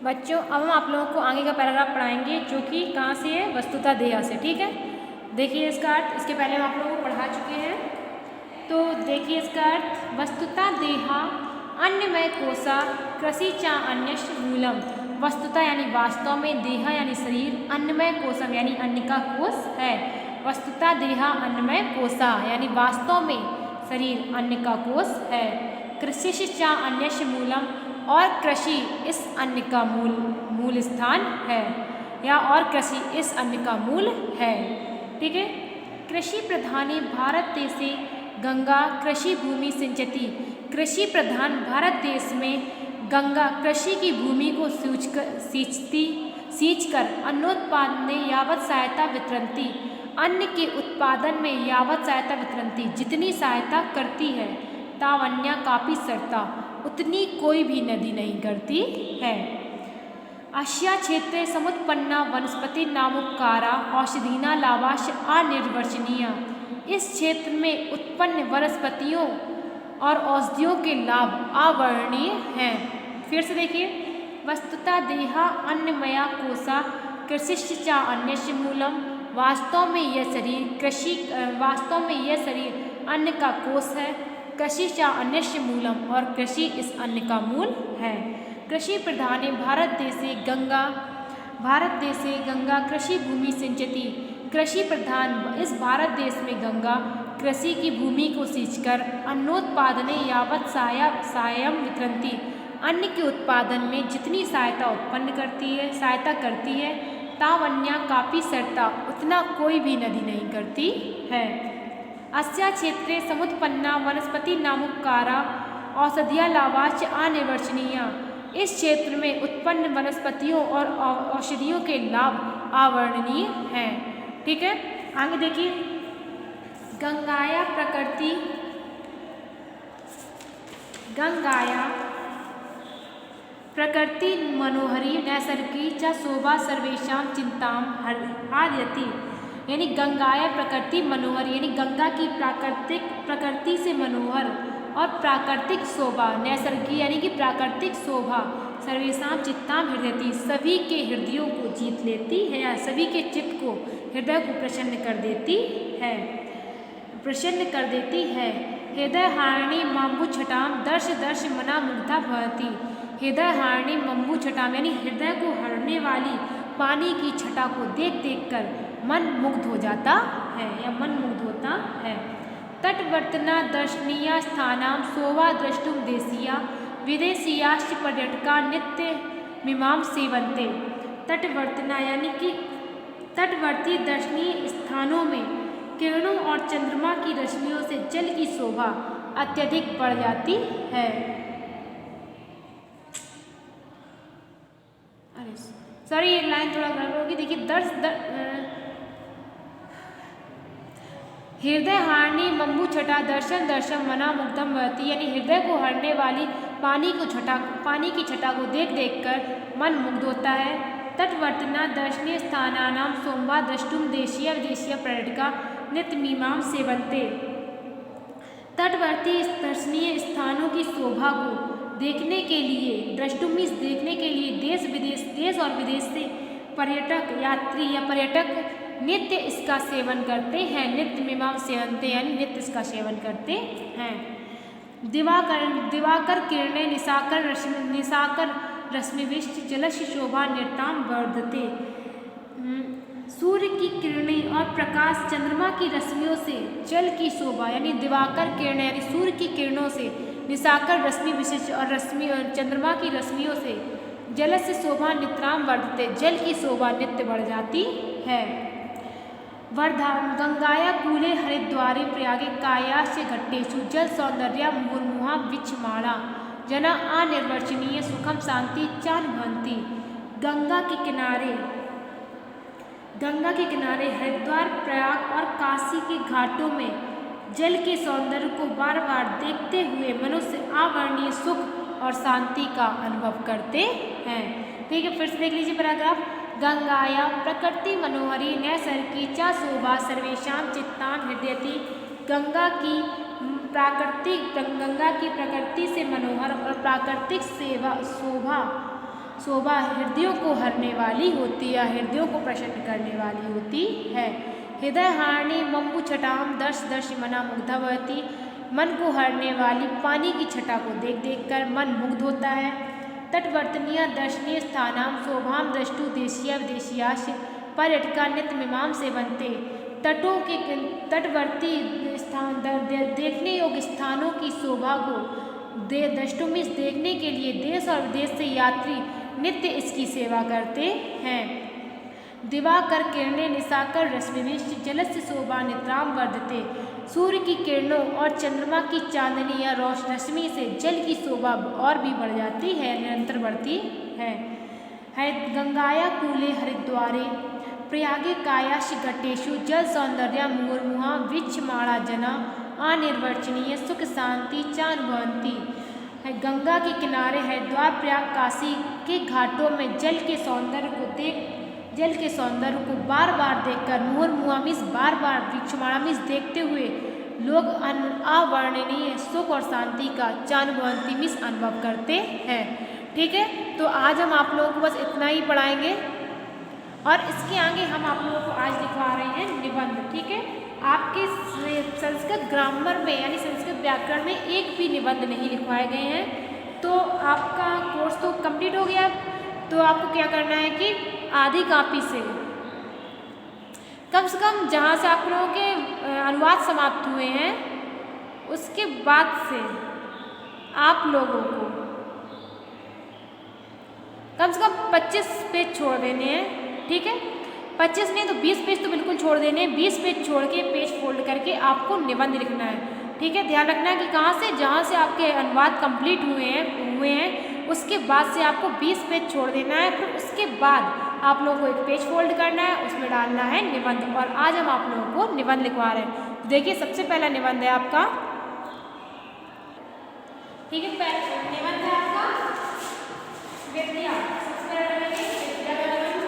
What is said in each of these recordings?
बच्चों अब हम आप लोगों को आगे का पैराग्राफ पढ़ाएंगे जो कि कहाँ से है, वस्तुतः देहा से। ठीक है, देखिए इसका अर्थ, इसके पहले हम आप लोगों को पढ़ा चुके हैं। तो देखिए इसका अर्थ, वस्तुतः देहा अन्नमय कोशा कृषि चा अन्यश्च मूलम। वस्तुतः यानी वास्तव में, देहा यानी शरीर, अन्नमय कोशम यानी अन्न का कोश है। वस्तुतः देहा अन्नमय कोशा यानी वास्तव में शरीर अन्न का कोश है। कृषि चा अन्यश्च मूलम, और कृषि इस अन्न का मूल स्थान है, या और कृषि इस अन्न का मूल है। ठीक है, कृषि प्रधाने भारत देशे गंगा कृषि भूमि सिंचती। कृषि प्रधान भारत देश में गंगा कृषि की भूमि को सींचकर अन्नोत्पादने यावत सहायता वितरती। अन्न के उत्पादन में यावत सहायता वितरती, जितनी सहायता करती है, तावन्या काफी सरता, उतनी कोई भी नदी नहीं करती है। अस्या क्षेत्रे समुत्पन्ना वनस्पति नामोपकारा औषधीना लाभांश अनिर्वचनीय। इस क्षेत्र में उत्पन्न वनस्पतियों और औषधियों के लाभ अवर्णनीय हैं। फिर से देखिए, वस्तुतः देहा अन्नमया कोशा कृषिश्च चा अन्यश्च मूलम। वास्तव में यह शरीर अन्न का कोश है। कृषि चा अन्यश्च मूलम, और कृषि इस अन्न का मूल है। कृषि प्रधाने भारत देशे गंगा कृषि भूमि सिंचती। कृषि प्रधान इस भारत देश में गंगा कृषि की भूमि को सींचकर अन्नोत्पादने यावत सहायम वितरती। अन्न के उत्पादन में जितनी सहायता करती है, तावन्या काफी सरता, उतना कोई भी नदी नहीं करती है। अस्या क्षेत्रे समुत्पन्ना वनस्पति नामोपकारा औषधिया लाभांश अनिर्वचनीय। इस क्षेत्र में उत्पन्न वनस्पतियों और औषधियों के लाभ अवर्णनीय हैं। ठीक है, आगे देखिए, गंगाया प्रकृति मनोहरी नैसर्गिकी च शोभा सर्वेषां चिंताम हरयति। यानी गंगाया प्रकृति मनोहर, यानी गंगा की प्रकृति से मनोहर और प्राकृतिक शोभा, नैसर्गिक यानी कि प्राकृतिक शोभा, सर्वेषां चित्ताम हृदयति, सभी के हृदयों को जीत लेती है, या सभी के चित्त को, हृदय को प्रसन्न कर देती है। हृदय हारिणी माम्बु छटाम दर्श दर्श मना मुग्धा भवति। हृदय हारिणी मम्बु छटाम यानी हृदय को हरने वाली पानी की छटा को देख देख कर मन मुग्ध हो जाता है, या मन मुग्ध होता है। तटवर्तना दर्शनीय स्थानाम शोभा द्रष्टुम देशीया विदेशीयाश्च पर्यटका नित्य मीमांस सेवन्ते। तटवर्तना यानी कि तटवर्ती दर्शनीय स्थानों में किरणों और चंद्रमा की रश्मियों से जल की शोभा अत्यधिक बढ़ जाती है। अरे सॉरी, ये लाइन थोड़ा गड़बड़ होगी। देखिए, हृदय हारणी मम्बू छटा दर्शन दर्शन मना मुग्धम भवति, यानी हृदय को हरने वाली पानी की छटा को देख देख कर मन मुग्ध होता है। तटवर्तना दर्शनीय स्थानानाम शोभा द्रष्टुम देशीय विदेशीय पर्यटका नित्य मीमांस सेवन्ते। तटवर्ती दर्शनीय स्थानों की शोभा को देखने के लिए, देखने के लिए देश और विदेश से पर्यटक नित्य इसका सेवन करते हैं। नित्य मीमांस सेवन्ते यानी नित्य इसका सेवन करते हैं। दिवाकर किरणे निशाकर रश्मिविष्ट जलस्य शोभा निर्ताम वर्धते। सूर्य की किरणें और प्रकाश, चंद्रमा की रश्मियों से जल की शोभा, यानी दिवाकर किरणें यानी सूर्य की किरणों से, निशाकर रश्मि विशिष्ट और चंद्रमा की रश्मियों से जल से शोभा नित्राम वर्धते, जल की शोभा नित्य बढ़ जाती है। गंगाया कूले हरिद्वारे प्रयागे कायाश्च घट्टेषु जल सौंदर्या मुहुर्मुहा विचमाणा जना अनिर्वचनीय सुखम शांति चानुभवन्ति। गंगा के किनारे हरिद्वार, प्रयाग और काशी के घाटों में जल के सौंदर्य को बार बार देखते हुए मनुष्य अवर्णनीय सुख और शांति का अनुभव करते हैं। ठीक है, फिर से देख लीजिए पैराग्राफ। गंगाया प्रकृति मनोहरी नैसर्गिकी च शोभा सर्वेषां चित्तान हृदयति। गंगा की प्रकृति से मनोहर और प्राकृतिक शोभा शोभा हृदयों को हरने वाली होती है, हृदयों को प्रसन्न करने वाली होती है। हृदय हारिणी मम्बु छटाम दर्श दर्श मना मुग्धा भवती, मन को हरने वाली पानी की छटा को देख देख कर मन मुग्ध होता है। तटवर्तनीय दर्शनीय स्थानाम शोभाम दृष्टु देशीय विदेशियाश पर्यटका नित्य मीमांस से बनते। तटों के तटवर्ती स्थान देखने योग्य स्थानों की शोभा को दृष्टुमिश देखने के लिए देश और विदेश से यात्री नित्य इसकी सेवा करते हैं। दिवाकर किरणें निशाकर रश्मिविष्ट जलस्य शोभा निद्राम वर्धते, सूर्य की किरणों और चंद्रमा की चांदनी या रश्मि से जल की शोभा और भी बढ़ जाती है, निरंतर बढ़ती है। गंगाया कूले हरिद्वारे प्रयागे कायाश घटेशु जल सौंदर्य मुहुर्मुहा विच्छमाणा जना अनिर्वचनीय सुख शांति चानुभवंती। है गंगा के किनारे हरिद्वार प्रयाग काशी के घाटों में जल के सौंदर्य को बार बार देखकर मुहुर्मुहामिस बार बार वृक्षमाणामिस देखते हुए लोग अवर्णनीय सुख और शांति का चानुभवंती अनुभव करते हैं। ठीक है, तो आज हम आप लोगों को बस इतना ही पढ़ाएंगे और इसके आगे हम आप लोगों को आज दिखा रहे हैं निबंध। ठीक है, आपके संस्कृत ग्रामर में यानी संस्कृत व्याकरण में एक भी निबंध नहीं लिखवाए गए हैं, तो आपका कोर्स तो कंप्लीट हो गया। तो आपको क्या करना है कि आधी कॉपी से कम जहाँ से आप लोगों के अनुवाद समाप्त हुए हैं उसके बाद से आप लोगों को कम से कम 25 पेज छोड़ देने हैं। ठीक है, 25 नहीं तो 20 पेज तो बिल्कुल छोड़ देने हैं। 20 पेज छोड़ के पेज फोल्ड करके आपको निबंध लिखना है। ठीक है, ध्यान रखना है कि कहाँ से जहाँ से आपके अनुवाद कंप्लीट हुए हैं उसके बाद से आपको 20 पेज छोड़ देना है। फिर उसके बाद आप लोगों को एक पेज फोल्ड करना है, उसमें डालना है निबंध। और आज हम आप लोगों को निबंध लिखवा रहे हैं। देखिए, सबसे पहला निबंध है आपका। ठीक है, पहला निबंध है आपका विद्या। सबसे पहले विद्या का निबंध।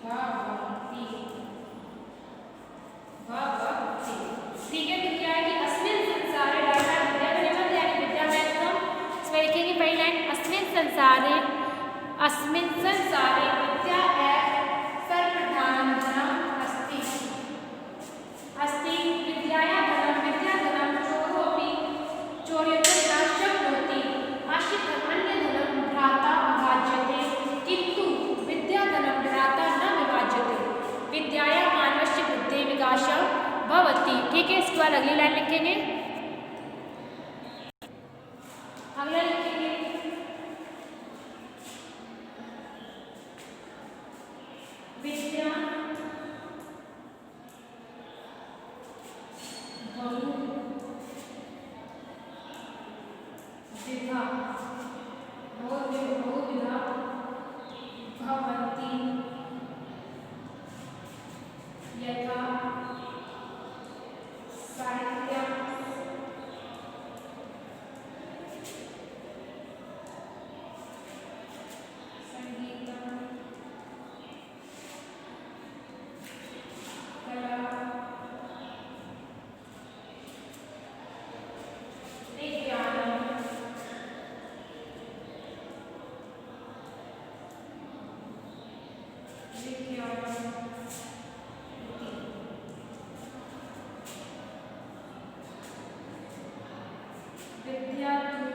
भवति, भवति। ठीक है, तो क्या है कि अस्मिन् संसारे डाटा विद्याधनम यानी विद्या महत्वम। इसमें लिखेंगे पहली लाइन अस्मिन् संसारे विद्या सर्वप्रधानं धनम् अस्ति। अस्ति विद्याया धनं विद्याधनं चोरोऽपि चोरयितुं न शक्नोति। आश्रितमन्यधनं भ्राता विभाज्यते किन्तु विद्याधनं भ्राता न विभाज्यते। विद्याया मानवस्य बुद्धेः विकासः भवति। ठीक है, इसके बाद अगली लाइन लिखेंगे। अगला लिखेंगे विद्या बहुविधा भवन्ति यथा साहित्यं संगीतं कला विज्ञानं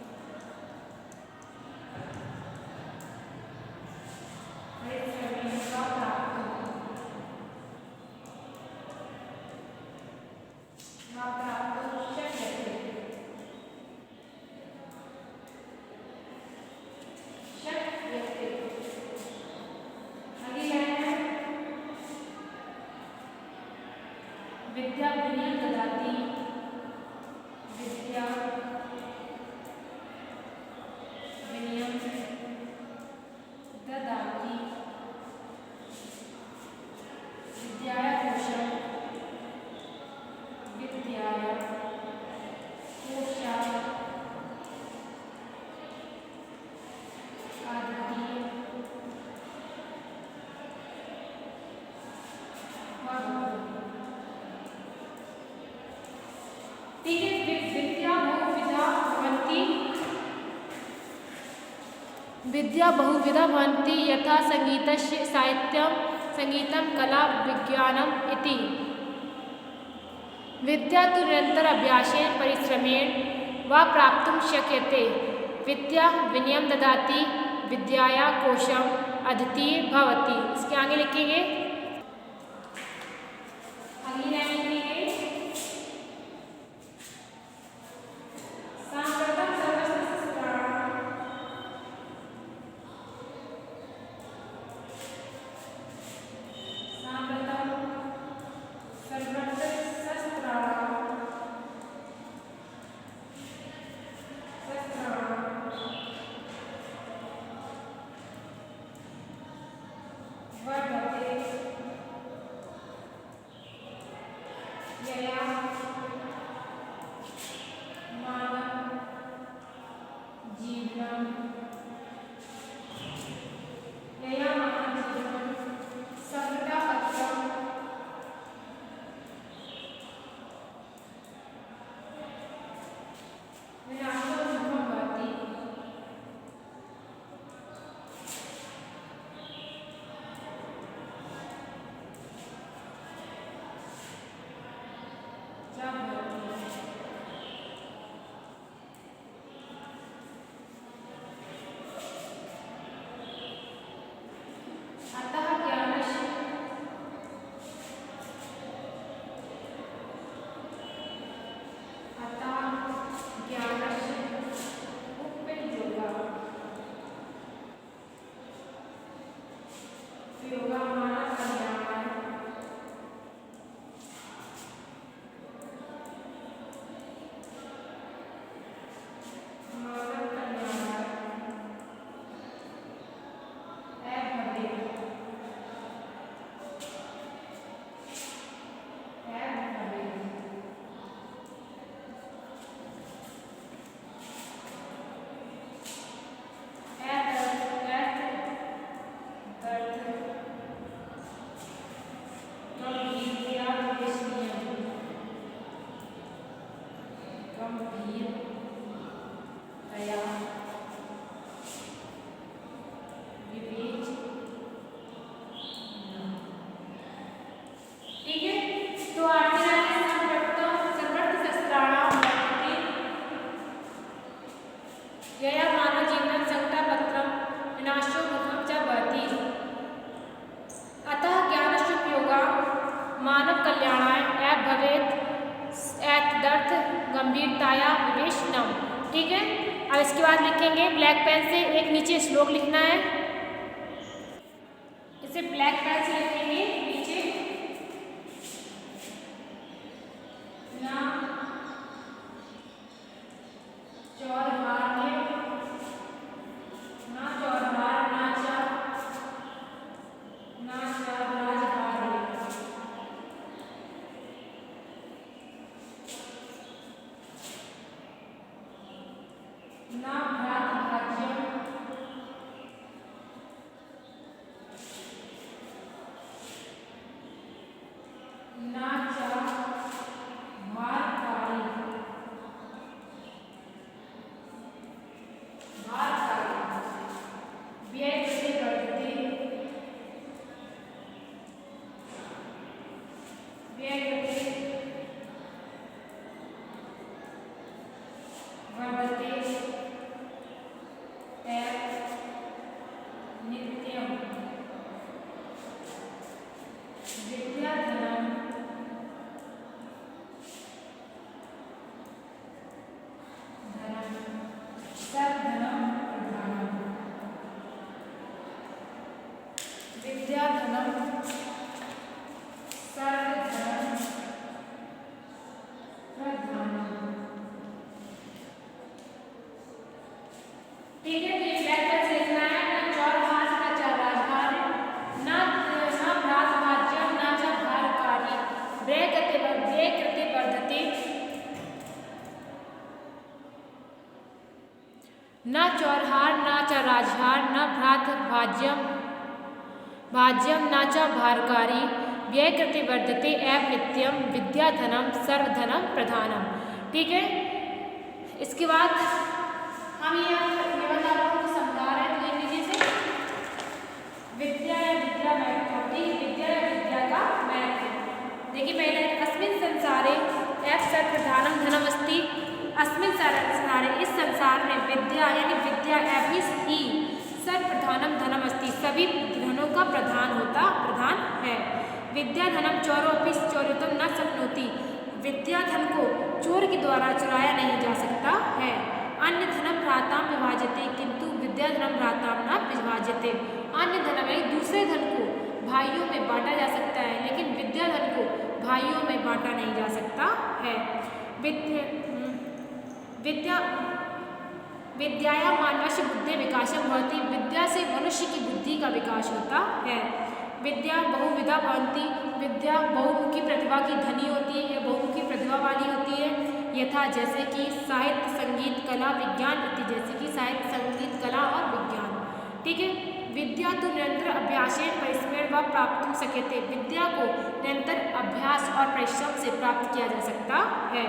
विद्या विद्या विनयं ददाति। विद्या विनयं ददाति। विद्याया कोशं विद्याया कोशा आदति ठीक है, विद्या बहुविधा भवन्ति। विद्या बहुविधा भवन्ति यथा संगीतस्य साहित्यं संगीतं कला विज्ञानम् इति। विद्या तु निरन्तर अभ्यासेन परिश्रमेण वा प्राप्तुं शक्यते। विद्या विनयं ददाति विद्याया कोशम् अद्वितीय भवति। इसके आगे लिखेंगे अगली लाइन लिखेंगे सांप्रतं सर्वशास्त्राणां वर्धते यया मानव जीवनं संकटापत्रं विनाशोन्मुखं भवति। गम्भीरताया विवेशनम। ठीक है, अब इसके बाद लिखेंगे ब्लैक पेन से एक नीचे श्लोक लिखना है, इसे ब्लैक पेन से लिखेंगे नीचे ना चौरहार्य ना चौरहार नाचा नाचा राजहार्य ना भ्रात भाज्यम ना च भारकारी व्यय कृते वर्धते व्यय कृते वर्धते नित्यम विद्याधनम सर्वधनम प्रधानम। विद्याधनम सर्वधनम प्रधानम। ठीक है, तो ये ब्लैक पेन से लिखना है ना चौरहार ना चौराहार ना भ्रात भाज्यम ना च भारकारी व्यय कृते वर्धते न चौरहार न च राजहार न भ्रात भाज्यम न च भारकारी व्यय कृते वर्धते एव नित्यम विद्याधनम सर्वधनम प्रधानम। ठीक है, इसके बाद हम ये बता रहा हूँ समझा रहे हैं, तो लीजिए से विद्या या विद्या महत्व। ठीक, विद्या या विद्या का महत्व देखिए पहले अस्मिन् संसारे एव सर्वप्रधानम धनमस्ति। अस्मिन् संसारे इस संसार में विद्या यानी विद्या ही सर्वप्रधानम धनमस्ति सभी धनों का प्रधान है। विद्या धनम चोरोपि चोरितुम न शक्नोति विद्या धन को चोर के द्वारा चुराया नहीं जा सकता है। अन्य धनम भ्राताम विभाजते किंतु विद्या धनम भ्राताम न विभाजते। अन्य धनम यानी दूसरे धन को भाइयों में बांटा जा सकता है, लेकिन विद्या धन को भाइयों में बांटा नहीं जा सकता है। विद्याया मानवस्य बुद्धि विकासम भवति विद्या से मनुष्य की बुद्धि का विकास होता है। विद्या बहुविधा भवन्ति विद्या बहुमुखी प्रतिभा की धनी होती है या बहुमुखी प्रतिभा वाली होती है। यथा जैसे कि साहित्य संगीत कला विज्ञान इति जैसे कि साहित्य संगीत कला और विज्ञान। ठीक है, विद्या तो निरंतर अभ्यासेन परिश्रमेण व प्राप्तुं शक्यते विद्या को निरंतर अभ्यास और परिश्रम से प्राप्त किया जा सकता है।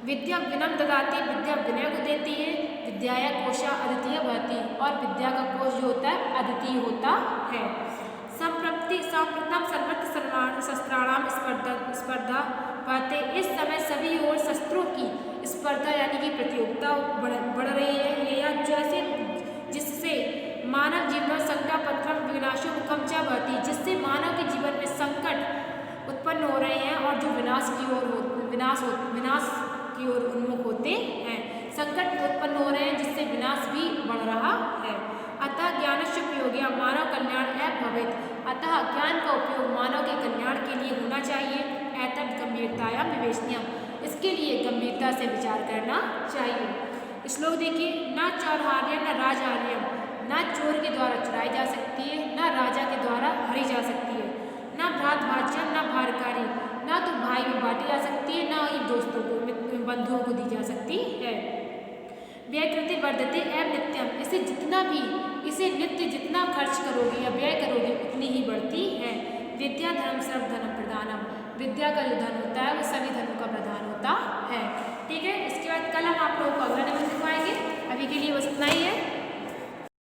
विद्या विनम ददाति विद्या विनय को देती है। विद्याया कोशा अद्वितीय भवति और विद्या का कोश जो होता है अद्वितीय होता है। सांप्रतम सर्वत्र शस्त्राणाम स्पर्धा बढ़ते इस समय सभी ओर शस्त्रों की स्पर्धा यानी कि प्रतियोगिता बढ़ रही है। यह जैसे जिससे मानव जीवन संकट पत्रम विनाशो मुखम च भवति जिससे मानव के जीवन में संकट उत्पन्न हो रहे हैं और जो विनाश की ओर उन्मुख होते हैं। संकट उत्पन्न हो रहे हैं जिससे विनाश भी बढ़ रहा है। अतः ज्ञानस्य उपयोगिया मानव कल्याण भवेत् अतः ज्ञान का उपयोग मानव के कल्याण के लिए होना चाहिए। एतद् गंभीरताया विवेचनीयम् इसके लिए गंभीरता से विचार करना चाहिए। श्लोक देखिए, न चौरहार्य न राजहार्य न चोर के द्वारा चुराई जा सकती है न राजा के द्वारा हरी जा सकती है। न भ्रात भाज्यम न भारकारी न तो भाई में बांटी जा सकती है न ही दोस्तों को बंधुओं को दी जा सकती है। व्यय कृते वर्धते एवं नित्यम इसे नित्य जितना खर्च करोगे या व्यय करोगे उतनी ही बढ़ती है। विद्या धनम सर्वधनम प्रधानम विद्या का जो धन होता है वो सभी धनों का प्रधान होता